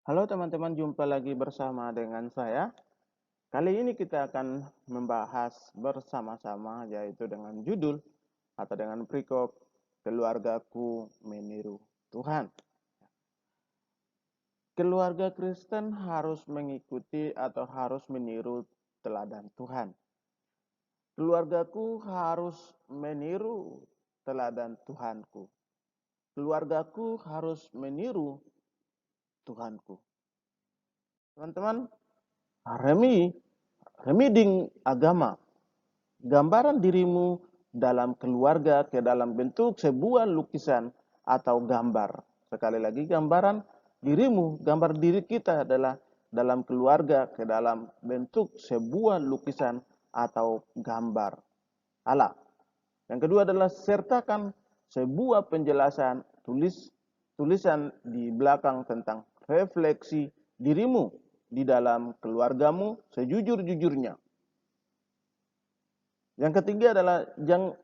Halo teman-teman, jumpa lagi bersama dengan saya. Kali ini kita akan membahas bersama-sama yaitu dengan judul atau dengan perikop keluargaku meniru Tuhan. Keluarga Kristen harus mengikuti atau harus meniru teladan Tuhan. Keluargaku harus meniru teladan Tuhanku. Keluargaku harus meniru Tuhanku. Teman-teman, remiding agama, gambaran dirimu dalam keluarga ke dalam bentuk sebuah lukisan atau gambar. Sekali lagi, gambaran dirimu, gambar diri kita adalah dalam keluarga ke dalam bentuk sebuah lukisan atau gambar Allah. Yang kedua adalah sertakan sebuah penjelasan tulisan di belakang tentang refleksi dirimu di dalam keluargamu sejujur-jujurnya. Yang ketiga adalah yang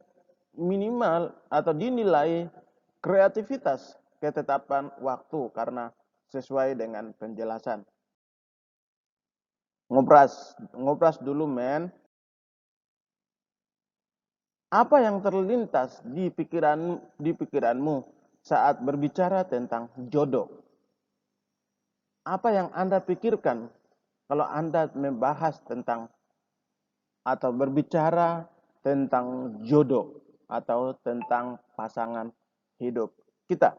minimal atau dinilai kreativitas ketetapan waktu karena sesuai dengan penjelasan. Ngobras dulu men. Apa yang terlintas di pikiranmu saat berbicara tentang jodoh? Apa yang Anda pikirkan kalau Anda membahas tentang atau berbicara tentang jodoh atau tentang pasangan hidup kita?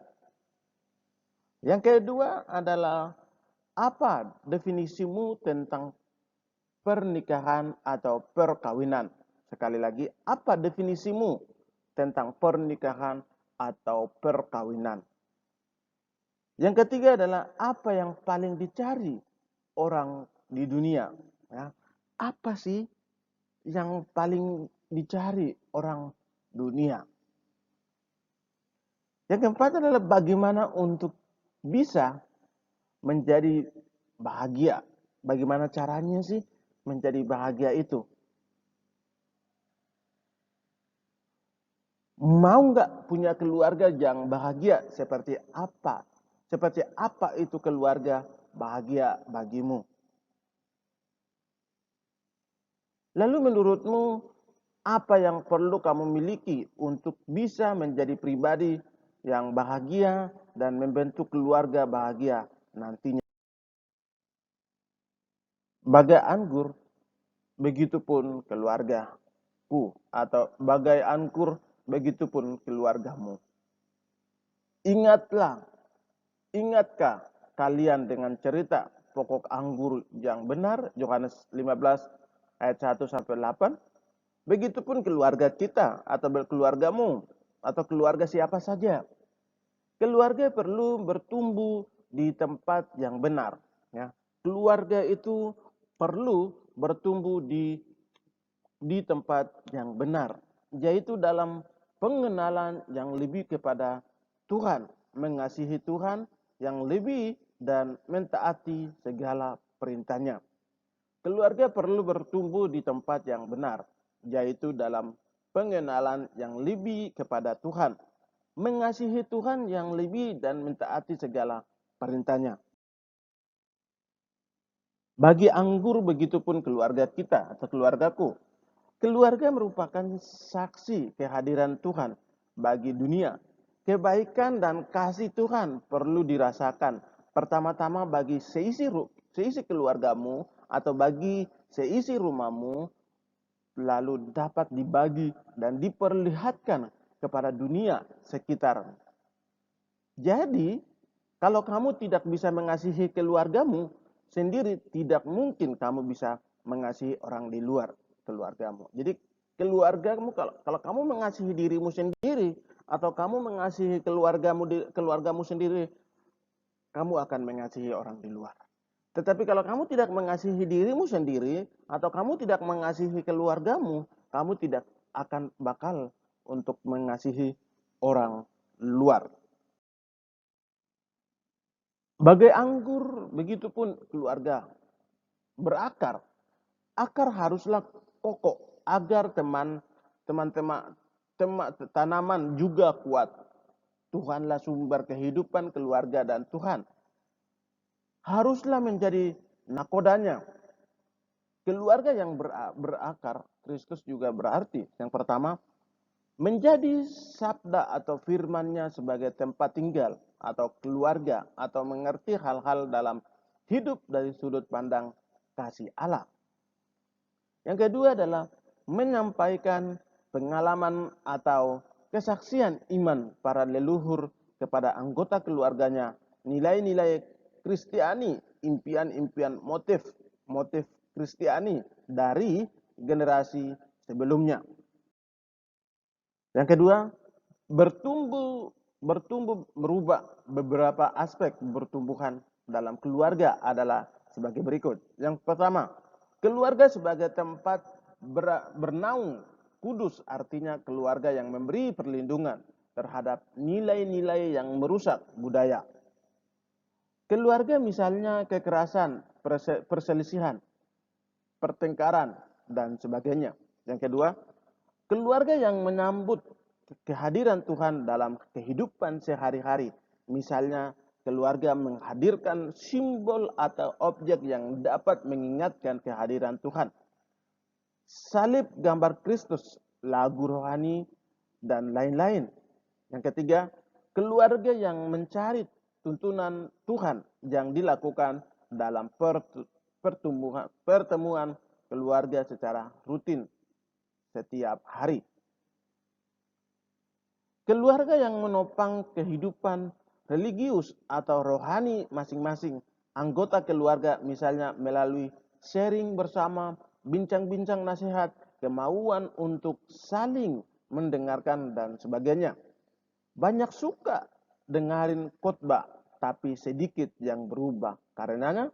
Yang kedua adalah apa definisimu tentang pernikahan atau perkawinan? Sekali lagi, apa definisimu tentang pernikahan atau perkawinan? Yang ketiga adalah apa yang paling dicari orang di dunia? Ya. Apa sih yang paling dicari orang dunia? Yang keempat adalah bagaimana untuk bisa menjadi bahagia. Bagaimana caranya sih menjadi bahagia itu? Mau nggak punya keluarga yang bahagia? Seperti apa? Seperti apa itu keluarga bahagia bagimu? Lalu menurutmu apa yang perlu kamu miliki untuk bisa menjadi pribadi yang bahagia dan membentuk keluarga bahagia nantinya? Bagai anggur, begitupun keluargaku, atau bagai angkur, begitupun keluargamu. Ingatlah, ingatkah kalian dengan cerita pokok anggur yang benar, Yohanes 15 ayat 1 sampai 8? Begitupun keluarga kita atau keluargamu atau keluarga siapa saja. Keluarga perlu bertumbuh di tempat yang benar. Ya. Keluarga itu perlu bertumbuh di tempat yang benar, yaitu dalam pengenalan yang lebih kepada Tuhan, mengasihi Tuhan yang lebih dan mentaati segala perintahnya. Keluarga perlu bertumbuh di tempat yang benar, yaitu dalam pengenalan yang lebih kepada Tuhan, mengasihi Tuhan yang lebih dan mentaati segala perintahnya. Bagi anggur begitupun keluarga kita atau keluargaku. Keluarga merupakan saksi kehadiran Tuhan bagi dunia. Kebaikan dan kasih Tuhan perlu dirasakan pertama-tama bagi seisi keluargamu atau bagi seisi rumahmu, lalu dapat dibagi dan diperlihatkan kepada dunia sekitar. Jadi, kalau kamu tidak bisa mengasihi keluargamu sendiri, tidak mungkin kamu bisa mengasihi orang di luar keluargamu. Jadi, keluargamu kalau kamu mengasihi dirimu sendiri atau kamu mengasihi keluargamu sendiri, kamu akan mengasihi orang di luar. Tetapi kalau kamu tidak mengasihi dirimu sendiri atau kamu tidak mengasihi keluargamu, kamu tidak akan bakal untuk mengasihi orang luar. Bagai anggur, begitupun keluarga berakar. Akar haruslah kokoh agar tanaman juga kuat. Tuhanlah sumber kehidupan keluarga dan Tuhan haruslah menjadi nakodanya. Keluarga yang berakar Kristus juga berarti yang pertama, menjadi sabda atau firman-Nya sebagai tempat tinggal atau keluarga atau mengerti hal-hal dalam hidup dari sudut pandang kasih Allah. Yang kedua adalah menyampaikan pengalaman atau kesaksian iman para leluhur kepada anggota keluarganya, nilai-nilai Kristiani, impian-impian motif Kristiani dari generasi sebelumnya. Yang kedua, bertumbuh merubah beberapa aspek pertumbuhan dalam keluarga adalah sebagai berikut. Yang pertama, keluarga sebagai tempat bernaung kudus, artinya keluarga yang memberi perlindungan terhadap nilai-nilai yang merusak budaya. Keluarga misalnya kekerasan, perselisihan, pertengkaran, dan sebagainya. Yang kedua, keluarga yang menyambut kehadiran Tuhan dalam kehidupan sehari-hari. Misalnya, keluarga menghadirkan simbol atau objek yang dapat mengingatkan kehadiran Tuhan. Salib, gambar Kristus, lagu rohani, dan lain-lain. Yang ketiga, keluarga yang mencari tuntunan Tuhan yang dilakukan dalam pertemuan keluarga secara rutin setiap hari. Keluarga yang menopang kehidupan religius atau rohani masing-masing anggota keluarga, misalnya melalui sharing bersama, bincang-bincang nasihat, kemauan untuk saling mendengarkan, dan sebagainya. Banyak suka dengarin khotbah, tapi sedikit yang berubah. Karenanya,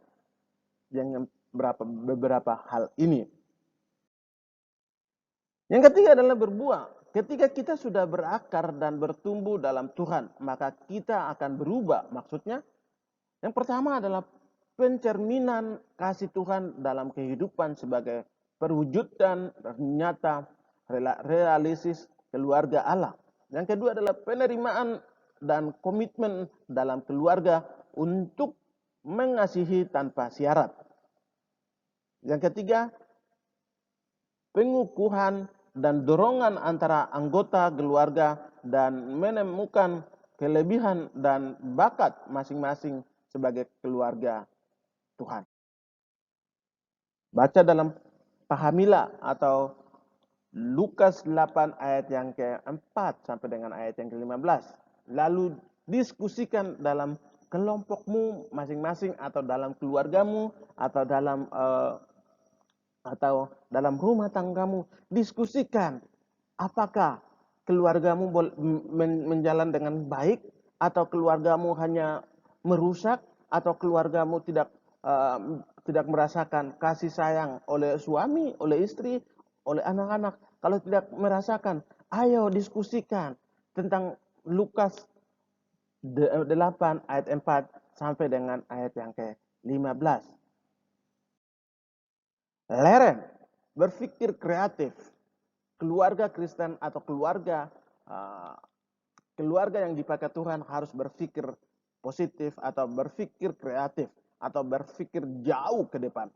yang beberapa hal ini. Yang ketiga adalah berbuah. Ketika kita sudah berakar dan bertumbuh dalam Tuhan, maka kita akan berubah. Maksudnya, yang pertama adalah pencerminan kasih Tuhan dalam kehidupan sebagai perwujudan nyata realisis keluarga Allah. Yang kedua adalah penerimaan dan komitmen dalam keluarga untuk mengasihi tanpa syarat. Yang ketiga, pengukuhan dan dorongan antara anggota keluarga dan menemukan kelebihan dan bakat masing-masing sebagai keluarga Tuhan. Baca dalam Pahamilah atau Lukas 8 ayat yang ke-4 sampai dengan ayat yang ke-15. Lalu diskusikan dalam kelompokmu masing-masing atau dalam keluargamu atau dalam rumah tanggamu, diskusikan apakah keluargamu menjalan dengan baik atau keluargamu hanya merusak atau keluargamu tidak merasakan kasih sayang oleh suami, oleh istri, oleh anak-anak. Kalau tidak merasakan, ayo diskusikan tentang Lukas 8 ayat 4 sampai dengan ayat yang ke-15. Leren, berpikir kreatif. Keluarga Kristen atau keluarga yang dipakai Tuhan harus berpikir positif atau berpikir kreatif atau berpikir jauh ke depan.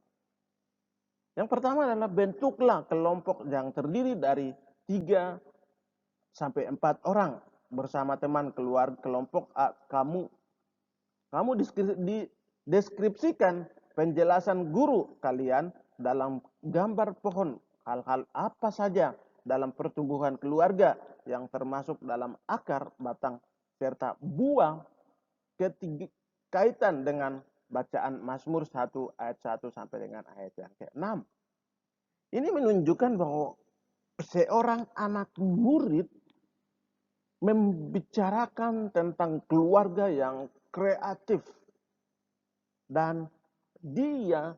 Yang pertama adalah bentuklah kelompok yang terdiri dari 3 sampai 4 orang bersama teman kelompok kamu. Kamu deskripsikan penjelasan guru kalian dalam gambar pohon. Hal-hal apa saja dalam pertumbuhan keluarga yang termasuk dalam akar, batang, serta buah kaitan dengan bacaan Mazmur 1 ayat 1 sampai dengan ayat yang ke-6. Ini menunjukkan bahwa seorang anak murid membicarakan tentang keluarga yang kreatif dan dia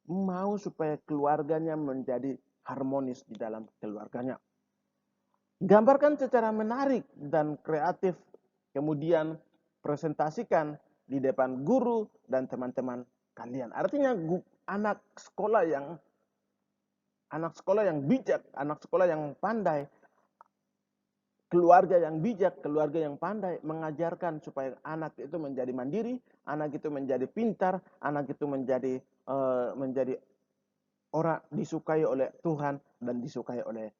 mau supaya keluarganya menjadi harmonis di dalam keluarganya. Gambarkan secara menarik dan kreatif, kemudian presentasikan di depan guru dan teman-teman kalian. Artinya anak sekolah yang bijak, anak sekolah yang pandai keluarga yang bijak, keluarga yang pandai mengajarkan supaya anak itu menjadi mandiri, anak itu menjadi pintar, anak itu menjadi orang disukai oleh Tuhan dan disukai oleh